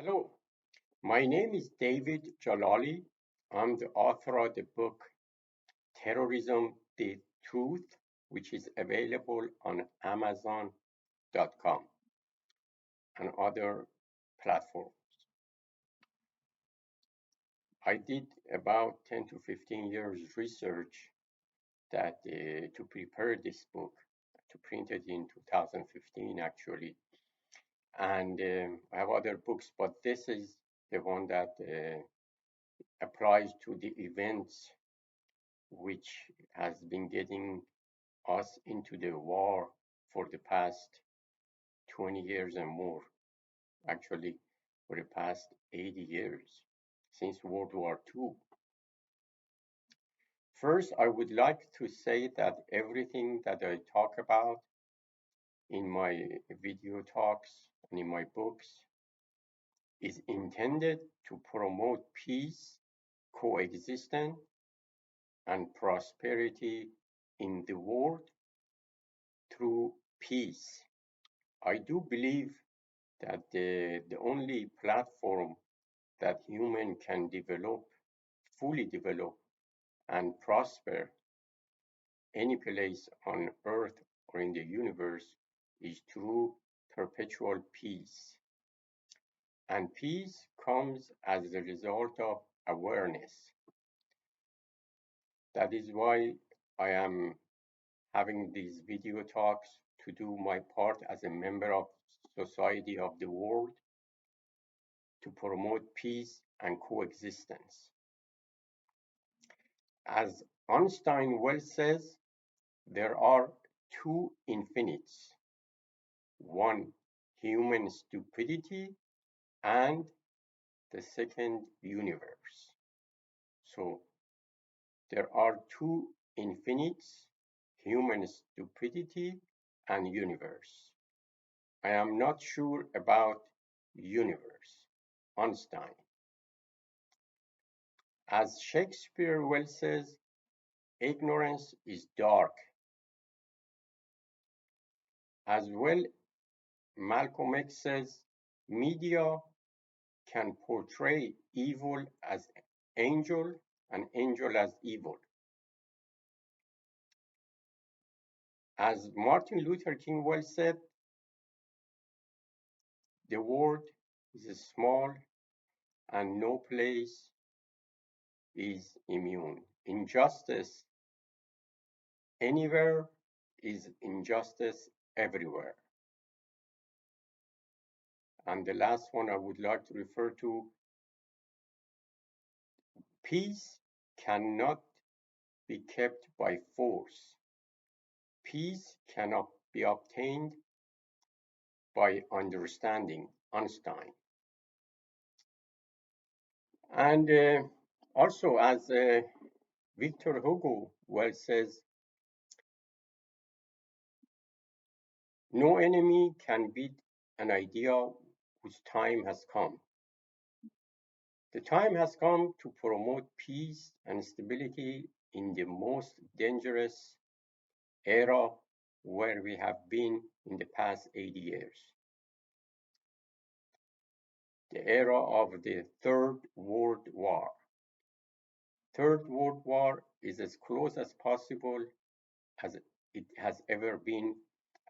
Hello, my name is David Jalali. I'm the author of the book Terrorism, the Truth, which is available on Amazon.com and other platforms. I did about 10 to 15 years research to prepare this book, to print it in 2015 actually. And I have other books, but this is the one that applies to the events which has been getting us into the war for the past 20 years and more, actually for the past 80 years, since World War II. First, I would like to say that everything that I talk about in my video talks and in my books is intended to promote peace, coexistence, and prosperity in the world through peace. I do believe that the only platform that human can develop, fully develop, and prosper any place on earth or in the universe is through perpetual peace. And peace comes as a result of awareness. That is why I am having these video talks to do my part as a member of society of the world to promote peace and coexistence. As Einstein well says, there are two infinites, one human stupidity and the second universe. So there are two infinites, human stupidity and universe. I am not sure about universe, Einstein. As Shakespeare well says, ignorance is dark. As well, Malcolm X says, media can portray evil as angel and angel as evil. As Martin Luther King well said, the world is small and no place is immune. Injustice anywhere is injustice everywhere. And the last one I would like to refer to, peace cannot be kept by force. Peace cannot be obtained by understanding, Einstein. And also, as Victor Hugo well says, no enemy can beat an idea whose time has come. The time has come to promote peace and stability in the most dangerous era where we have been in the past 80 years. The era of the Third World War. Third World War is as close as possible as it has ever been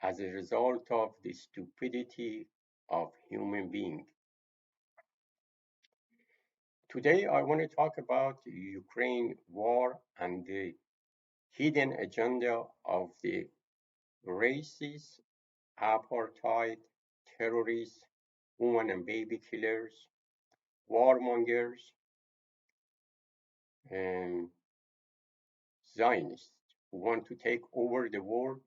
as a result of the stupidity of human beings. Today, I want to talk about the Ukraine war and the hidden agenda of the racist, apartheid, terrorists, woman and baby killers, warmongers, and Zionists who want to take over the world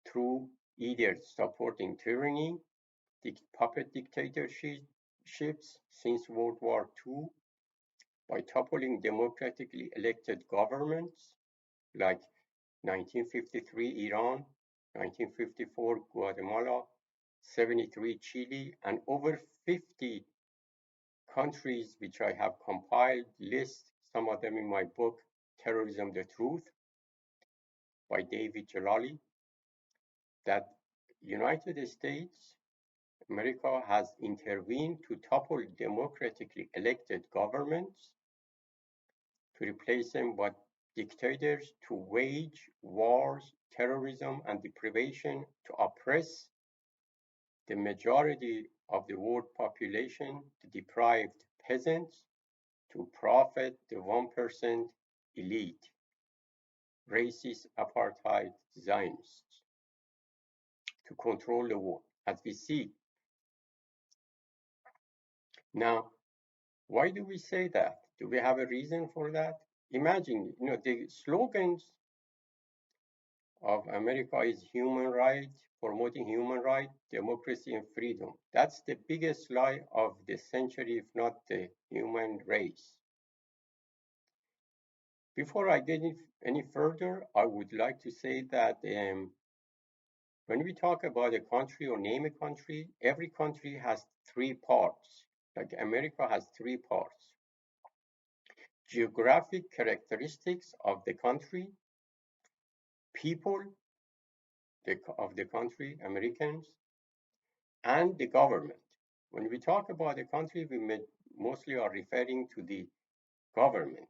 through either supporting tyranny, puppet dictatorships since World War II, by toppling democratically elected governments like 1953 Iran, 1954 Guatemala, 73 Chile, and over 50 countries which I have compiled, list some of them in my book, Terrorism, the Truth, by David Jalali, that United States America has intervened to topple democratically elected governments, to replace them with dictators, to wage wars, terrorism, and deprivation, to oppress the majority of the world population, the deprived peasants, to profit the 1% elite, racist apartheid Zionists, to control the world, as we see. Now, why do we say that? Do we have a reason for that? Imagine, the slogans of America is human rights, promoting human rights, democracy, and freedom. That's the biggest lie of the century, if not the human race. Before I get any further, I would like to say that when we talk about a country or name a country, every country has three parts. Like America has three parts: geographic characteristics of the country, people of the country, Americans, and the government. When we talk about a country, we mostly are referring to the government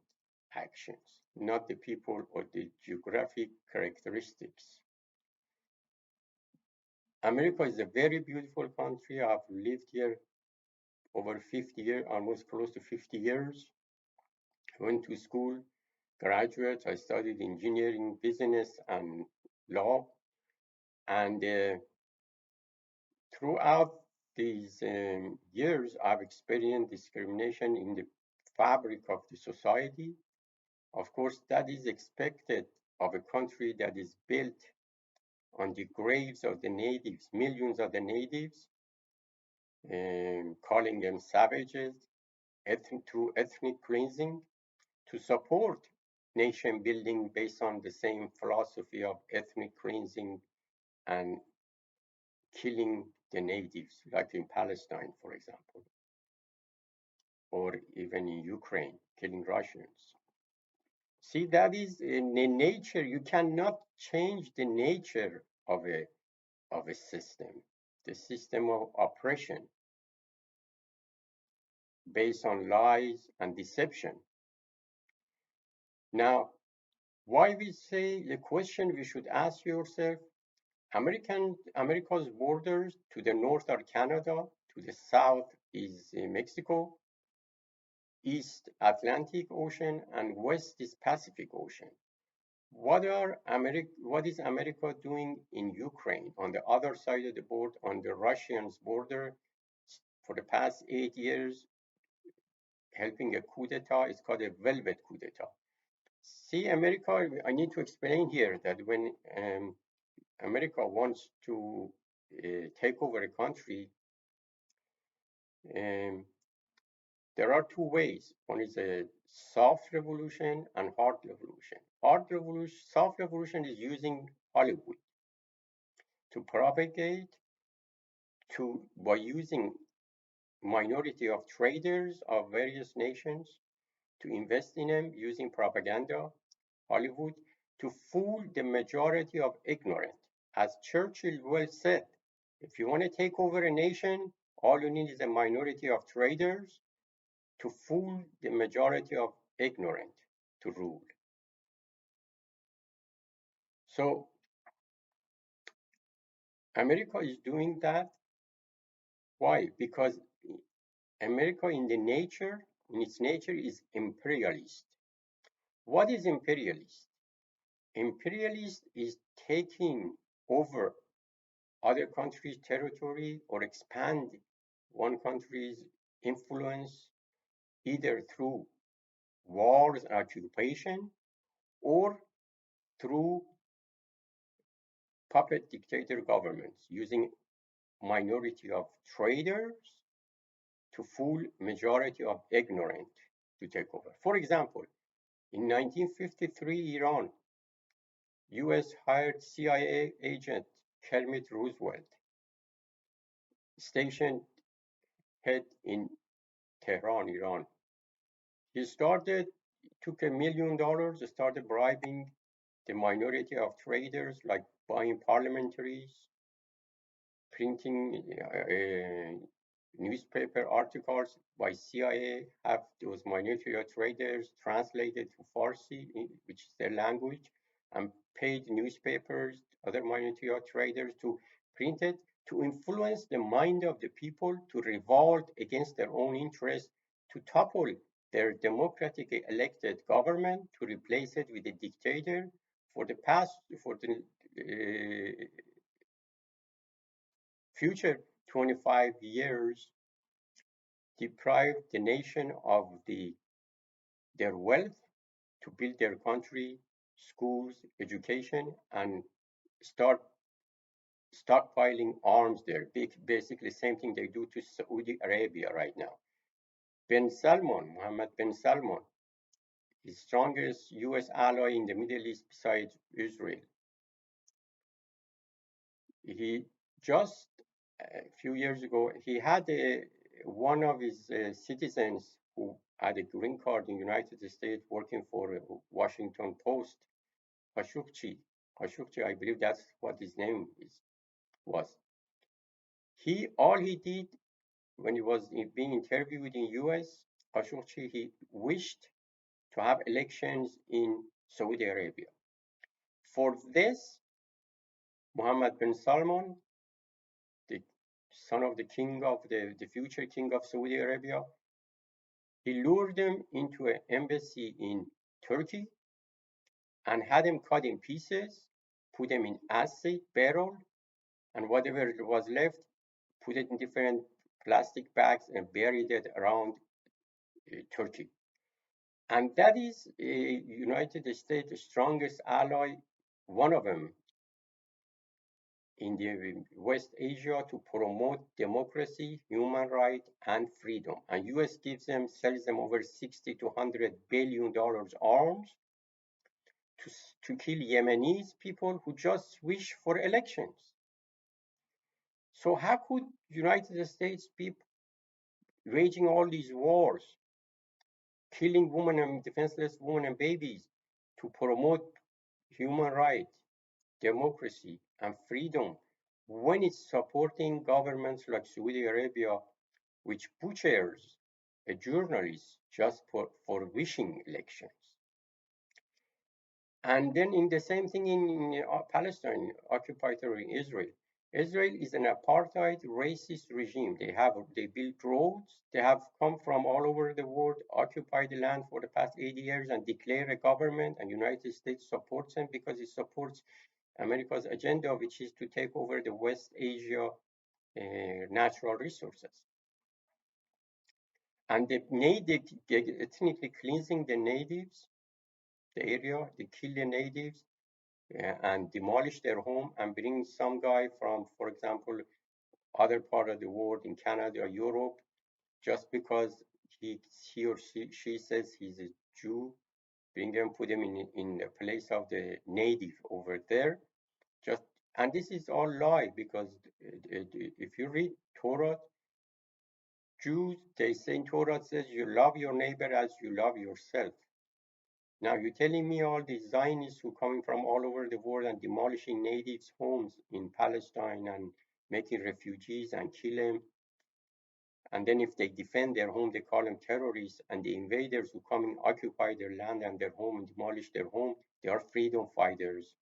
actions, not the people or the geographic characteristics. America is a very beautiful country. I've lived here over 50 years, almost close to 50 years. Went to school, graduate. I studied engineering, business, and law. And throughout these years, I've experienced discrimination in the fabric of the society. Of course, that is expected of a country that is built on the graves of the natives, millions of the natives, calling them savages, through ethnic cleansing, to support nation building based on the same philosophy of ethnic cleansing and killing the natives, like in Palestine, for example, or even in Ukraine, killing Russians. See, that is in the nature. You cannot change the nature of a system, the system of oppression based on lies and deception. Now, why we say the question we should ask yourself, America's borders to the north are Canada, to the south is Mexico, east Atlantic Ocean, and west is Pacific Ocean. What is America doing in Ukraine on the other side of the border, on the Russians' border, for the past 8 years, helping a coup d'etat? It's called a velvet coup d'etat. See, America, I need to explain here that when America wants to take over a country, there are two ways. One is a soft revolution and hard revolution. Soft revolution is using Hollywood to propagate, by using minority of traders of various nations to invest in them using propaganda, Hollywood, to fool the majority of ignorant. As Churchill well said, if you want to take over a nation, all you need is a minority of traders to fool the majority of ignorant to rule. So America is doing that. Why? Because America in its nature is imperialist. What is imperialist? Imperialist is taking over other countries' territory or expand one country's influence either through wars and occupation or through puppet dictator governments using minority of traders to fool majority of ignorant to take over. For example, in 1953 Iran, US hired CIA agent Kermit Roosevelt, stationed head in Tehran, Iran. He took $1 million, started bribing the minority of traders, like buying parliamentaries, printing newspaper articles by CIA, have those minority traders translated to Farsi, which is their language, and paid newspapers, other minority traders to print it, to influence the mind of the people to revolt against their own interests, to topple their democratically elected government, to replace it with a dictator. For the future 25 years, deprived the nation of their wealth to build their country, schools, education, and start stockpiling arms there. Basically, same thing they do to Saudi Arabia right now. Mohammed bin Salman, the strongest U.S. ally in the Middle East besides Israel, he just a few years ago, he had one of his citizens who had a green card in the United States working for Washington Post, Khashoggi. Khashoggi, I believe that's what his name was. All he did when he was being interviewed in US, Khashoggi, he wished to have elections in Saudi Arabia. For this, Mohammed bin Salman, the son of the king of the future king of Saudi Arabia, he lured them into an embassy in Turkey and had them cut in pieces, put them in acid barrel, and whatever was left, put it in different plastic bags and buried it around Turkey. And that is United States' strongest ally, one of them in the West Asia to promote democracy, human rights, and freedom. And US sells them over 60 to 100 billion dollars arms to kill Yemenis people who just wish for elections. So how could United States be waging all these wars, killing women and defenseless women and babies to promote human rights, democracy, and freedom when it's supporting governments like Saudi Arabia, which butchers a journalist just for wishing elections? And then in the same thing in Palestine, occupied territory in Israel. Israel is an apartheid racist regime. They build roads. They have come from all over the world, occupied the land for the past 80 years and declare a government, and United States supports them because it supports America's agenda, which is to take over the West Asia natural resources. And they ethnically cleansing the natives, the area, they kill the natives, and demolish their home and bring some guy from, for example, other part of the world in Canada or Europe, just because he or she says he's a Jew, bring them, put them in the place of the native over there. Just and this is all lie because if you read Torah, Jews, they say in Torah says you love your neighbor as you love yourself. Now you're telling me all these Zionists who coming from all over the world and demolishing natives' homes in Palestine and making refugees and kill them. And then if they defend their home, they call them terrorists. And the invaders who come and occupy their land and their home and demolish their home, they are freedom fighters.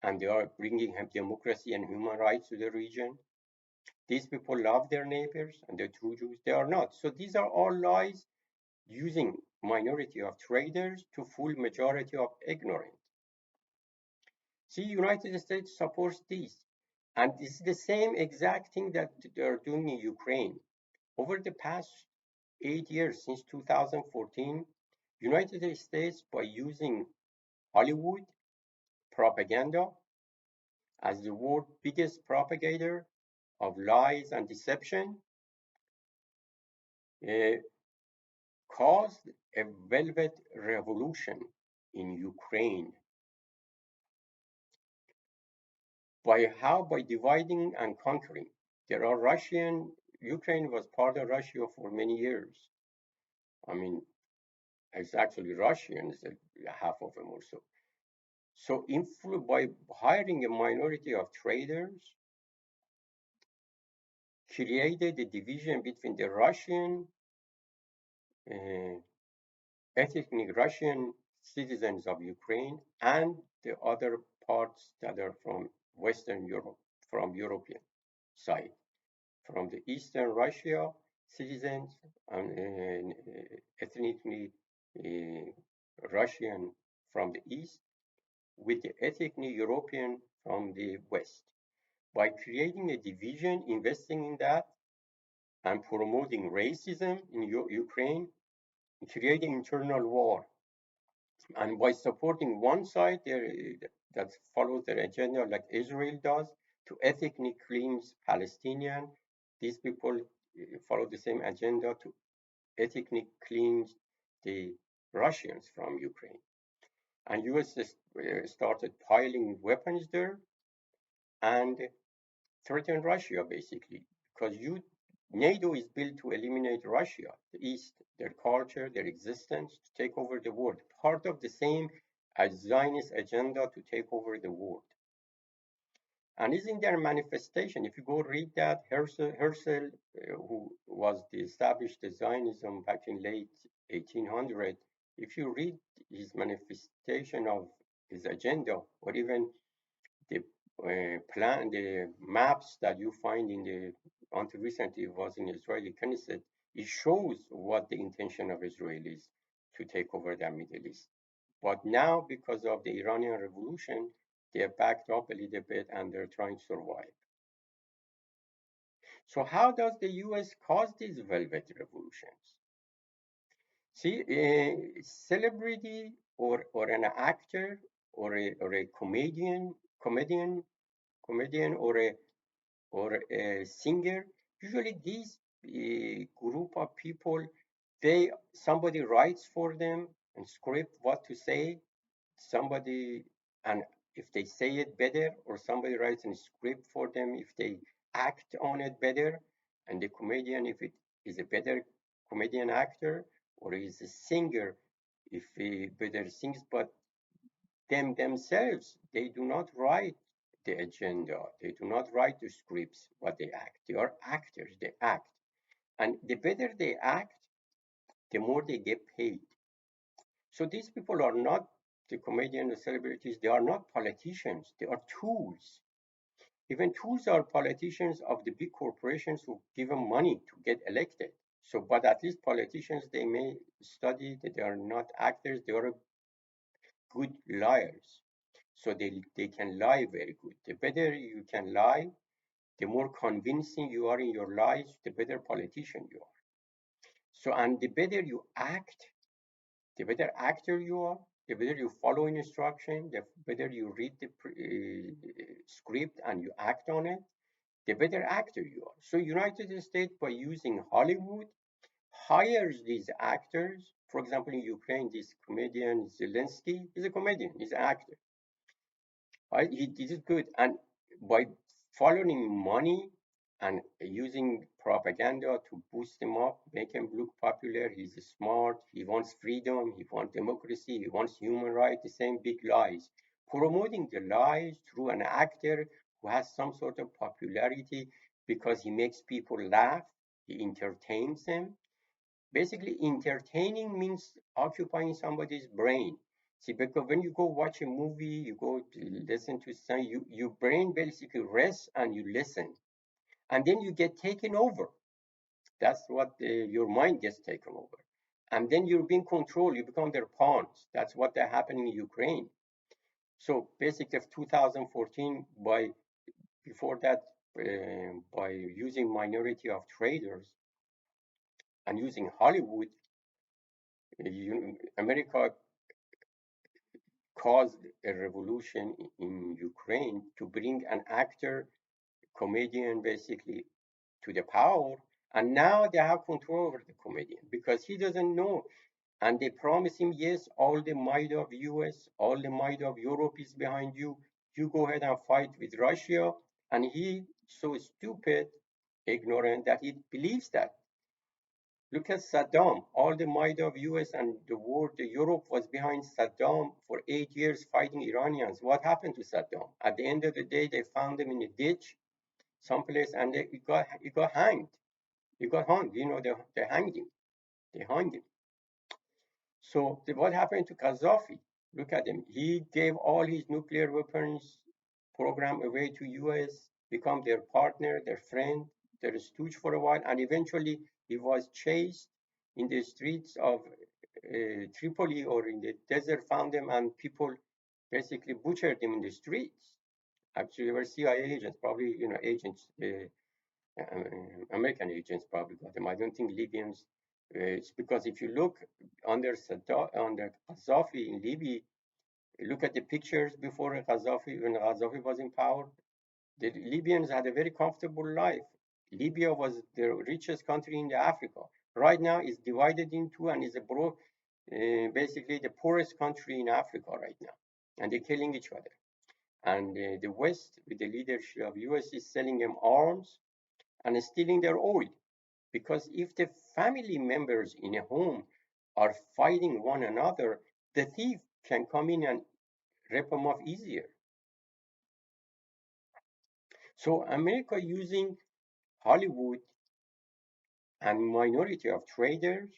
And they are bringing democracy and human rights to the region. These people love their neighbors and the true Jews. They are not. So these are all lies using minority of traders to fool majority of ignorant. See, United States supports this. And this is the same exact thing that they're doing in Ukraine. Over the past 8 years, since 2014, United States, by using Hollywood propaganda as the world's biggest propagator of lies and deception, uh, caused a velvet revolution in Ukraine. By dividing and conquering. There are Ukraine was part of Russia for many years. I mean, it's actually Russians, half of them or so. So by hiring a minority of traders created a division between the Russian, uh, ethnic Russian citizens of Ukraine and the other parts that are from Western Europe, from European side, from the Eastern Russia citizens and ethnically uh, Russian from the East with the ethnically European from the West. By creating a division, investing in that, and promoting racism in Ukraine, creating internal war. And by supporting one side that follows their agenda, like Israel does, to ethnically cleanse Palestinian, these people follow the same agenda to ethnically cleanse the Russians from Ukraine. And US started piling weapons there and threatened Russia basically, because NATO is built to eliminate Russia, the East, their culture, their existence, to take over the world. Part of the same as Zionist agenda to take over the world. And is in their manifestation. If you go read that, Herzl, who was the established Zionism back in late 1800, if you read his manifestation of his agenda, or even the plan, the maps that you find in the, until recently was in Israeli Knesset, it shows what the intention of Israel is to take over the Middle East. But now, because of the Iranian Revolution, they have backed up a little bit and they're trying to survive. So how does the US cause these velvet revolutions? See, a celebrity or an actor or a comedian or a singer, usually these group of people, somebody writes for them and script what to say, somebody, and if they say it better, or somebody writes a script for them if they act on it better, and the comedian, if it is a better comedian actor, or is a singer if he better sings, but themselves, they do not write the agenda, they do not write the scripts what they act. They are actors, they act, and the better they act, the more they get paid. So these people are not the comedians, the celebrities, they are not politicians, they are tools. Even tools are politicians of the big corporations who give them money to get elected. So, but at least politicians, they may study that they are not actors, they are good liars. So they can lie very good. The better you can lie, the more convincing you are in your lies, the better politician you are. So, and the better you act, the better actor you are, the better you follow instruction, the better you read the script and you act on it, the better actor you are. So United States, by using Hollywood, hires these actors. For example, in Ukraine, this comedian Zelensky is a comedian, he's an actor. He did good. And by following money and using propaganda to boost him up, make him look popular, he's smart, he wants freedom, he wants democracy, he wants human rights, the same big lies. Promoting the lies through an actor who has some sort of popularity because he makes people laugh, he entertains them. Basically, entertaining means occupying somebody's brain. See, because when you go watch a movie, you go to listen to something, your brain basically rests and you listen. And then you get taken over. That's what your mind gets taken over. And then you're being controlled, you become their pawns. That's what happened in Ukraine. So basically, 2014, before that, by using minority of traders and using Hollywood, America caused a revolution in Ukraine to bring an actor, comedian basically, to the power. And now they have control over the comedian because he doesn't know. And they promise him, yes, all the might of US, all the might of Europe is behind you. You go ahead and fight with Russia. And he so stupid, ignorant that he believes that. Look at Saddam. All the might of US and the world, Europe was behind Saddam for 8 years fighting Iranians. What happened to Saddam? At the end of the day, they found him in a ditch. someplace, and he got hanged. He got hung. They hanged him. They hung him. So what happened to Gaddafi? Look at him. He gave all his nuclear weapons program away to US, become their partner, their friend, their stooge for a while, and eventually he was chased in the streets of Tripoli or in the desert, found them, and people basically butchered him in the streets. Actually, they were CIA agents, probably agents, American agents probably got them. I don't think Libyans. It's because if you look under under Gaddafi in Libya, look at the pictures before Gaddafi, when Gaddafi was in power. The Libyans had a very comfortable life. Libya was the richest country in Africa. Right now, it's divided into and is basically the poorest country in Africa right now, and they're killing each other. And the West, with the leadership of US, is selling them arms and stealing their oil. Because if the family members in a home are fighting one another, the thief can come in and rip them off easier. So America using Hollywwod and minority of traders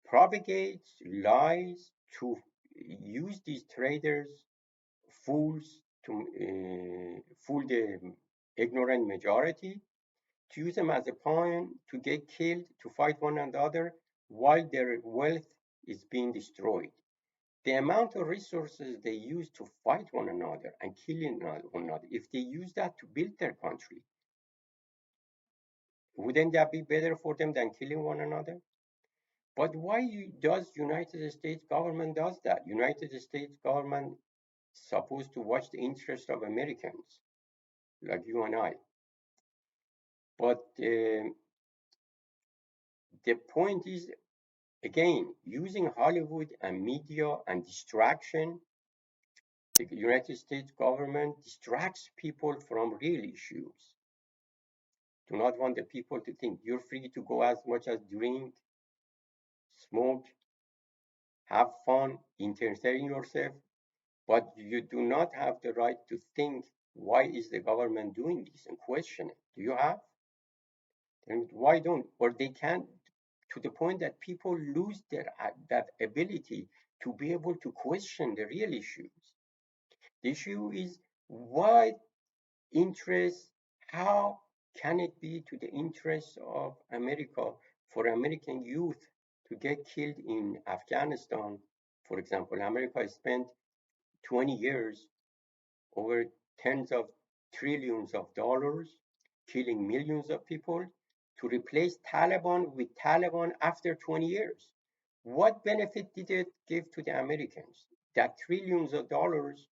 propagates lies to use these traders, fools, to fool the ignorant majority, to use them as a pawn to get killed, to fight one another while their wealth is being destroyed. The amount of resources they use to fight one another and killing one another, if they use that to build their country, wouldn't that be better for them than killing one another? But why does United States government does that? United States government supposed to watch the interest of Americans, like you and I. But the point is, again, using Hollywwod and media and distraction, the United States government distracts people from real issues. Do not want the people to think you're free to go as much as drink, smoke, have fun, entertain yourself, but you do not have the right to think, why is the government doing this, and question it. Do you have? And why don't? Or they can't, to the point that people lose that ability to be able to question the real issues. The issue is why interest, how can it be to the interest of America for American youth to get killed in Afghanistan? For example, America spent 20 years, over tens of trillions of dollars, killing millions of people to replace Taliban with Taliban after 20 years. What benefit did it give to the Americans? That trillions of dollars,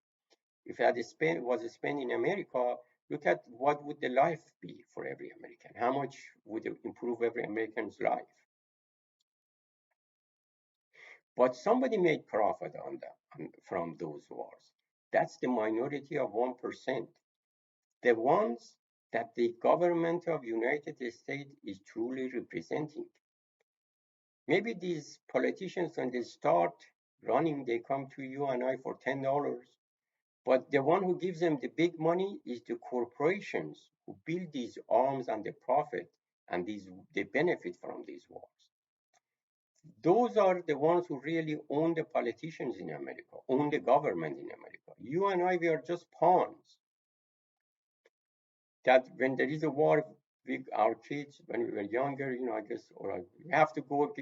if it was spent in America, look at what would the life be for every American. How much would it improve every American's life? But somebody made profit on that from those wars. That's the minority of 1%. The ones that the government of United States is truly representing. Maybe these politicians, when they start running, they come to you and I for $10. But the one who gives them the big money is the corporations who build these arms and the profit and they benefit from these wars. Those are the ones who really own the politicians in America, own the government in America. You and I, we are just pawns. That when there is a war with our kids, when we were younger, I guess, or we have to go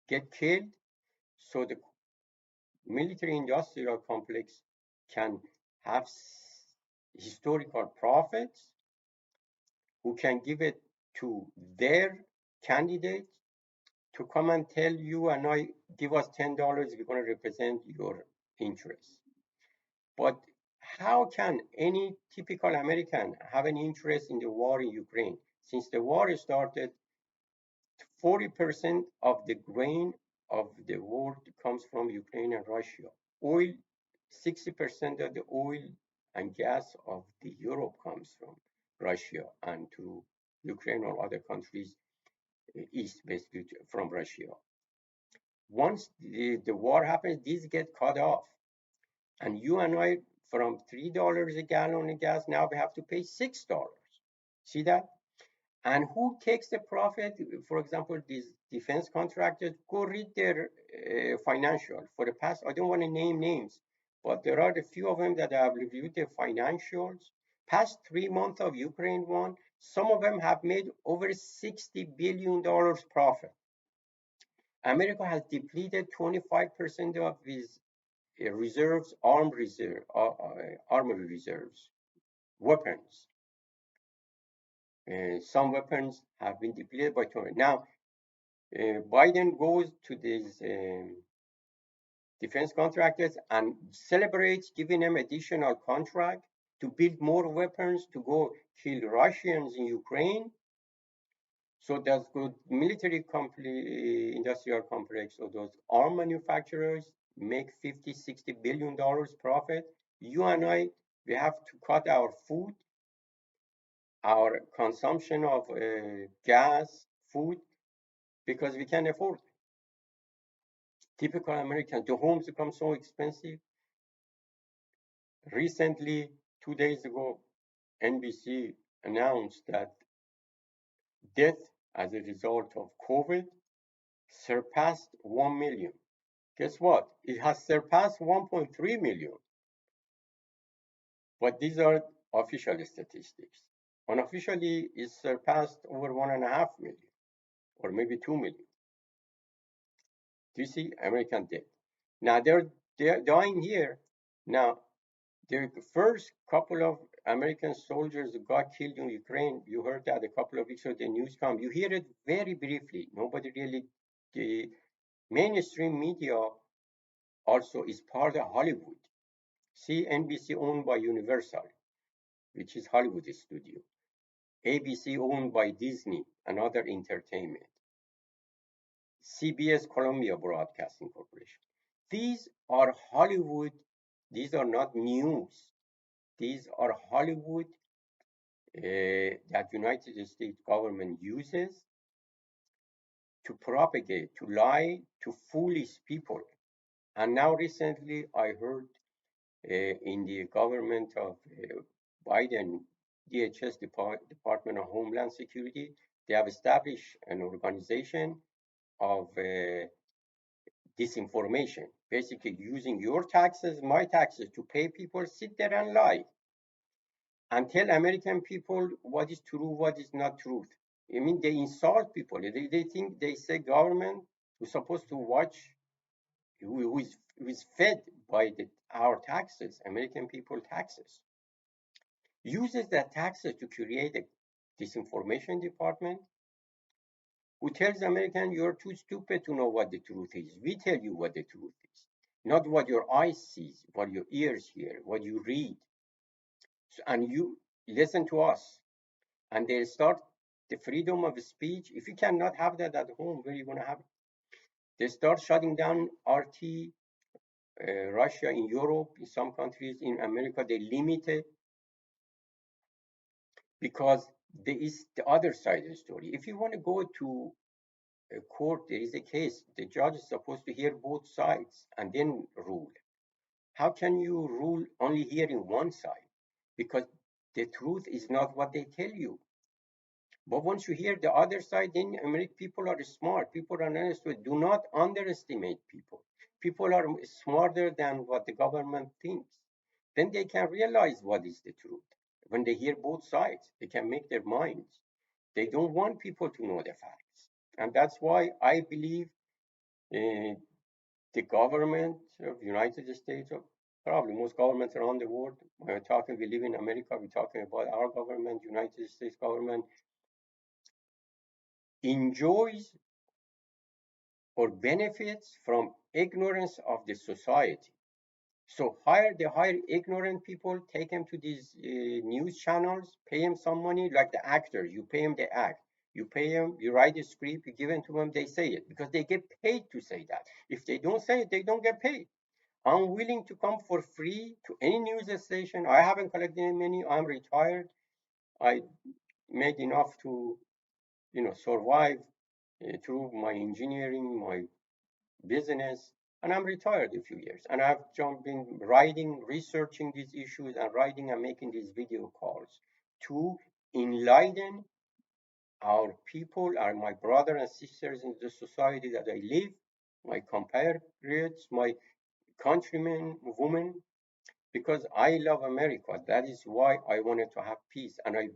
get killed so the military industrial complex can have historical profits who can give it to their candidate to come and tell you and I, give us $10, we're going to represent your interests. But how can any typical American have an interest in the war in Ukraine? Since the war started, 40% of the grain of the world comes from Ukraine and Russia. Oil, 60% of the oil and gas of the Europe comes from Russia and to Ukraine or other countries east, basically from Russia. Once the war happens, these get cut off. And you and I, from $3 a gallon of gas, now we have to pay $6. See that? And who takes the profit? For example, these defense contractors, go read their financial. For the past, I don't want to name names, but there are a few of them that have reviewed their financials. Past 3 months of Ukraine war, some of them have made over $60 billion profit. America has depleted 25% of its reserves, armory reserves, weapons. Some weapons have been depleted by 20. Now, Biden goes to these defense contractors and celebrates giving them additional contract to build more weapons to go kill Russians in Ukraine. So that's good military industrial complex of those arm manufacturers make 50, $60 billion profit. You and I, we have to cut our food, our consumption of gas, food, because we can't afford it. Typical American, the homes become so expensive. Recently, 2 days ago, NBC announced that death as a result of COVID surpassed 1 million. Guess what? It has surpassed 1.3 million. But these are official statistics. Unofficially, it surpassed over 1.5 million, or maybe 2 million. Do you see American death? Now they're dying here. Now, the first couple of American soldiers who got killed in Ukraine, you heard that a couple of weeks ago, the news come. You hear it very briefly. Nobody really, the mainstream media also is part of Hollywood. See, NBC owned by Universal, which is Hollywood studio. ABC owned by Disney, another entertainment. CBS Columbia Broadcasting Corporation. These are Hollywood. These are not news. These are Hollywood that United States government uses to propagate, to lie, to foolish people. And now recently I heard in the government of Biden, DHS, Department of Homeland Security, they have established an organization of disinformation, basically using your taxes, my taxes, to pay people, sit there and lie and tell American people what is true, what is not truth. I mean, they insult people. They think they say government who's supposed to watch, who is fed by our taxes, American people taxes, uses that taxes to create a disinformation department who tells Americans you're too stupid to know what the truth is. We tell you what the truth is, not what your eyes see, what your ears hear, what you read. So, and you listen to us. And they start the freedom of speech. If you cannot have that at home, where are you going to have it? They start shutting down RT, Russia in Europe, in some countries in America, they limit it because there is the other side of the story. If you want to go to a court, there is a case, the judge is supposed to hear both sides and then rule. How can you rule only hearing one side? Because the truth is not what they tell you. But once you hear the other side, then American people are smart. People are understood. Do not underestimate people. People are smarter than what the government thinks. Then they can realize what is the truth. When they hear both sides, they can make their minds. They don't want people to know the facts. And that's why I believe the government of the United States, or probably most governments around the world, we're talking, we live in America, we're talking about our government, United States government, enjoys or benefits from ignorance of the society. So they hire ignorant people, take them to these news channels, pay them some money, like the actors. You pay them, they act. You pay them, you write a script, you give it to them, they say it because they get paid to say that. If they don't say it, they don't get paid. I'm willing to come for free to any news station. I haven't collected any money. I'm retired. I made enough to, survive through my engineering, my business. And I'm retired a few years. And I've been writing, researching these issues and writing and making these video calls to enlighten our people, are my brothers and sisters in the society that I live, my compatriots, my countrymen, women, because I love America. That is why I wanted to have peace. And I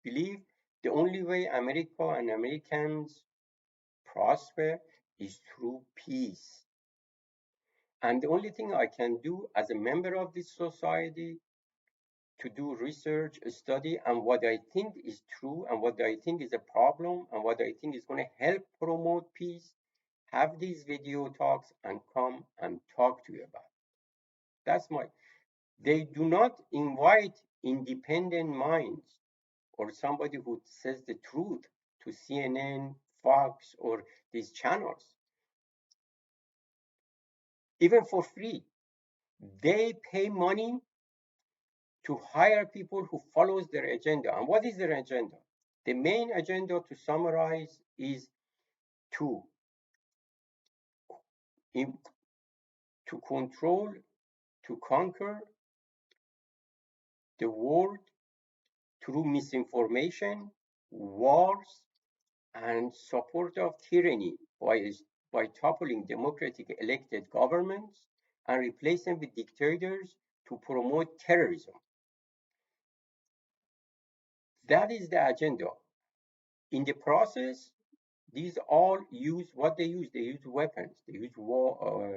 believe the only way America and Americans prosper is through peace. And the only thing I can do as a member of this society to do research, study, and what I think is true and what I think is a problem and what I think is going to help promote peace, have these video talks and come and talk to you about. That's my. They do not invite independent minds or somebody who says the truth to CNN, Fox, or these channels, even for free. They pay money to hire people who follows their agenda. And what is their agenda? The main agenda, to summarize, is to to control, to conquer the world through misinformation, wars, and support of tyranny by toppling democratic elected governments and replacing with dictators to promote terrorism. That is the agenda. In the process, these all use what they use. They use weapons. They use war,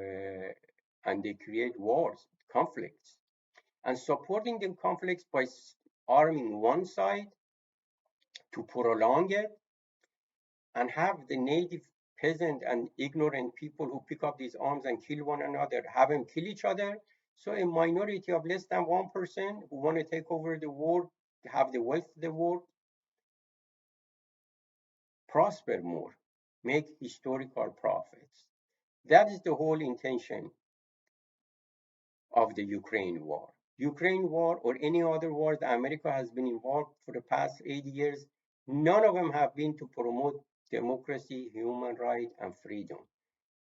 and they create wars, conflicts, and supporting the conflicts by arming one side to prolong it, and have the native peasant and ignorant people who pick up these arms and kill one another, have them kill each other. So a minority of less than 1% who want to take over the world, have the wealth of the world, prosper more, make historical profits. That is the whole intention of the Ukraine war. Ukraine war or any other war that America has been involved for the past 80 years, none of them have been to promote democracy, human rights, and freedom.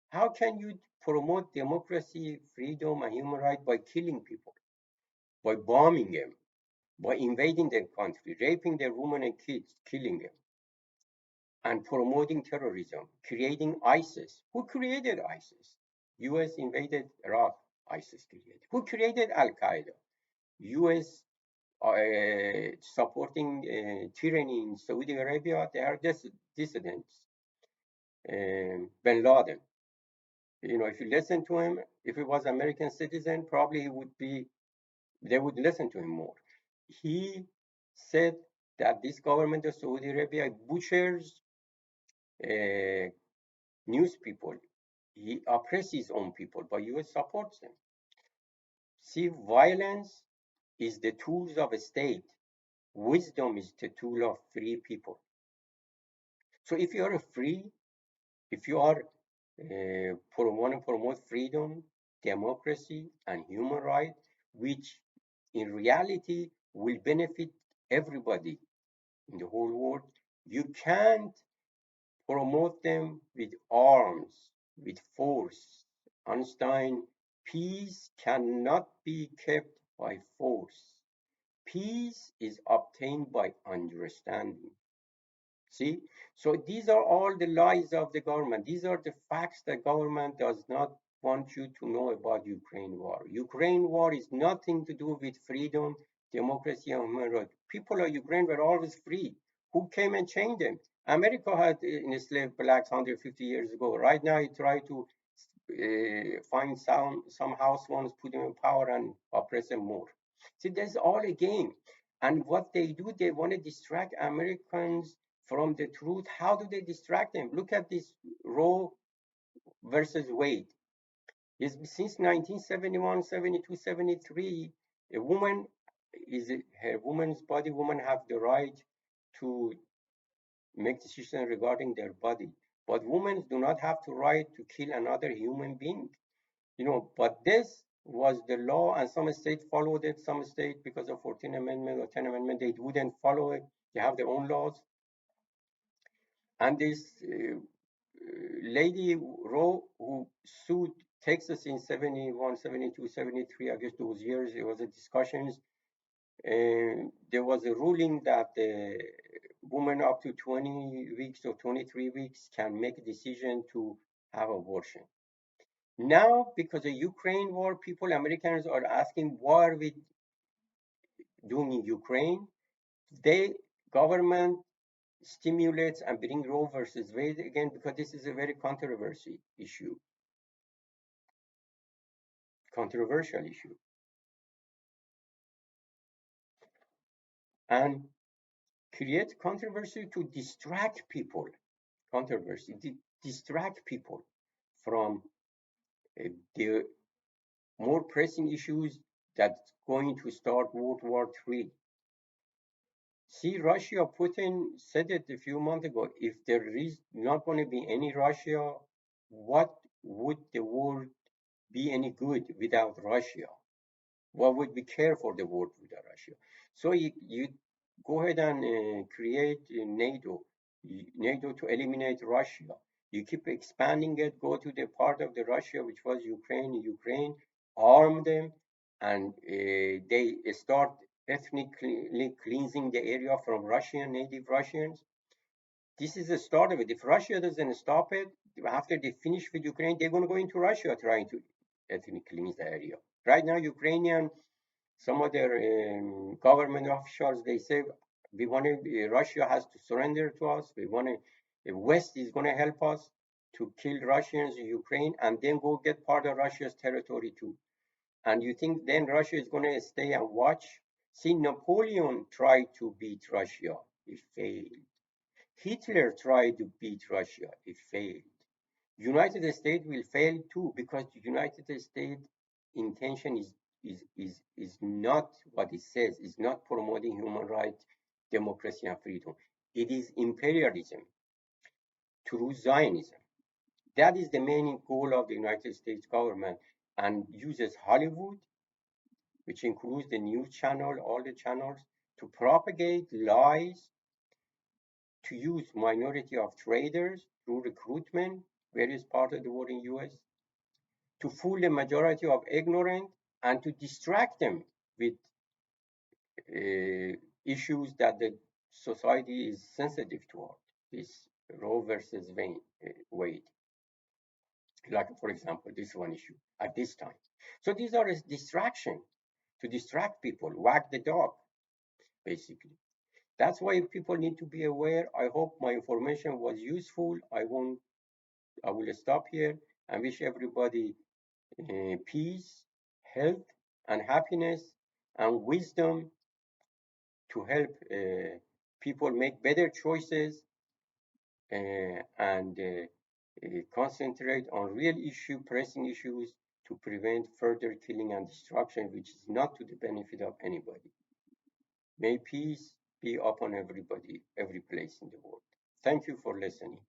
How can you promote democracy, freedom, and human rights by killing people, by bombing them, by invading their country, raping their women and kids, killing them, and promoting terrorism, creating ISIS? Who created ISIS? US invaded Iraq, ISIS created. Who created Al Qaeda? US supporting tyranny in Saudi Arabia. They are dissidents. Bin Laden. If you listen to him, if he was American citizen, probably they would listen to him more. He said that this government of Saudi Arabia butchers news people. He oppresses his own people, but US supports them. See, violence is the tools of a state. Wisdom is the tool of free people. So if you are free, if you are want to promote freedom, democracy, and human rights, which in reality will benefit everybody in the whole world, you can't promote them with arms, with force. Einstein, peace cannot be kept by force. Peace is obtained by understanding. See? So these are all the lies of the government. These are the facts that government does not want you to know about Ukraine war. Ukraine war is nothing to do with freedom, democracy, and human rights. People of Ukraine were always free. Who came and changed them? America had enslaved blacks 150 years ago. Right now, it try to find some house ones, put them in power, and oppress them more. See, that's all a game. And what they do, they want to distract Americans from the truth. How do they distract them? Look at this Roe versus Wade. Since 1971, 72, 73, a woman her woman's body. Women have the right to make decisions regarding their body, but women do not have the right to kill another human being. But this was the law, and some states followed it. Some states, because of 14th Amendment or 10th Amendment, they wouldn't follow it. They have their own laws. And this lady Roe, who sued Texas in 71, 72, 73, I guess those years, there was a discussions. There was a ruling that women up to 20 weeks or 23 weeks can make a decision to have abortion. Now, because of Ukraine war, people, Americans are asking, what are we doing in Ukraine? They, government stimulates and bring Roe versus Wade again because this is a very controversial issue. And create controversy to distract people, distract people from the more pressing issues that's going to start World War III. See, Russia, Putin said it a few months ago. If there is not going to be any Russia, what would the world be any good without Russia? What would we care for the world without Russia? So you go ahead and create NATO to eliminate Russia. You keep expanding it, go to the part of the Russia which was Ukraine, arm them, and they start ethnically cleansing the area from Russian, native Russians. This is the start of it. If Russia doesn't stop it, after they finish with Ukraine, they're going to go into Russia trying to ethnically cleanse the area. Right now, Ukrainian, some of their government officials, they say, we want to, Russia has to surrender to us. We want to, the West is going to help us to kill Russians in Ukraine and then go get part of Russia's territory too. And you think then Russia is going to stay and watch? See, Napoleon tried to beat Russia. He failed. Hitler tried to beat Russia. He failed. United States will fail too because the United States intention is not what it says. It's not promoting human rights, democracy, and freedom. It is imperialism through Zionism. That is the main goal of the United States government and uses Hollywood, which includes the news channel, all the channels, to propagate lies, to use minority of traders through recruitment, various parts of the world in US, to fool the majority of ignorant and to distract them with issues that the society is sensitive toward. This Roe versus Wade, like for example, this one issue at this time. So these are a distraction to distract people, wag the dog, basically. That's why people need to be aware. I hope my information was useful. I will stop here and wish everybody peace, health, and happiness, and wisdom to help people make better choices and concentrate on real pressing issues to prevent further killing and destruction, which is not to the benefit of anybody. May peace be upon everybody, every place in the world. Thank you for listening.